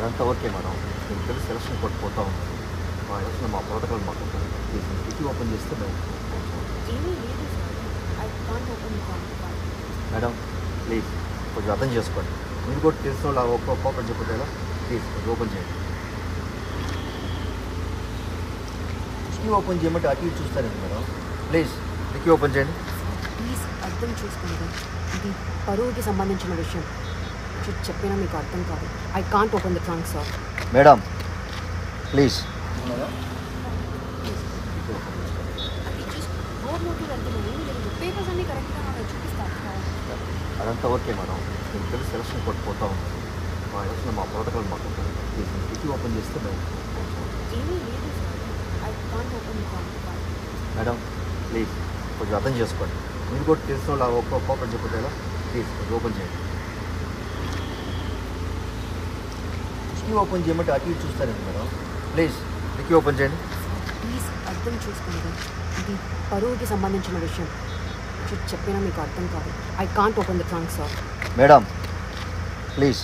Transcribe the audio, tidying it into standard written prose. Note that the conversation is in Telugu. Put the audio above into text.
అదంతా ఓకే మేడం. మీకు తెలిసి సెలక్షన్ కొట్టిపోతూ ఉంది. మా ఎలక్షన్ మా ప్రోటోకాల్ మాకు ఉంటుంది. ప్లీజ్ కిటికీ ఓపెన్ చేస్తే మేము ఏమీ లేదు sir. I can't open the can't. Madam please కొంచెం అర్థం చేసుకోండి. మీరు కూడా తెలిసిన వాళ్ళు ఓపెన్ చెప్పితే ఎలా? ప్లీజ్ కొంచెం ఓపెన్ చేయండి. కిటికీ ఓపెన్ చేయమంటే అటు ఇటు చూస్తారండి మేడం. ప్లీజ్ కిటికీ ఓపెన్ చేయండి. ప్లీజ్ అర్థం చేసుకోండి. ఇది పరువుకి సంబంధించిన విషయం. చెప్పినా మీకు అర్థం కాదు. I can't open the trunk sir. Madam please బోర్డులోకి వెళ్తున్నాను. ఏమీ లేదు. పేపర్స్ అన్నీ కరెక్ట్గా నాకు చూపిస్తాను సార్. అదంతా ఓకే మేడం. మీకు తెలిసి సెలక్షన్ కొట్టిపోతూ ఉంది. మా ఎలక్షన్ మా ప్రోటోకాల్ మాకు ఉంటుంది. ప్లీజ్ కిటికీ ఓపెన్ చేస్తే మేము ఏమీ లేదు sir. I can't open the can't. Madam please కొంచెం అర్థం చేసుకోండి. మీరు కూడా తెలిసిన వాళ్ళు ఓపెన్ చెప్పితే ఎలా? ప్లీజ్ కొంచెం ఓపెన్ చేయండి. కిటికీ ఓపెన్ చేయమంటే అటు ఇటు చూస్తారండి మేడం. ప్లీజ్ కిటికీ ఓపెన్ చేయండి. ప్లీజ్ అర్థం చేసుకోండి. ఇది పరువుకి సంబంధించిన విషయం. చెప్పినా మీకు అర్థం కాదు. I can't open the trunk sir. Madam please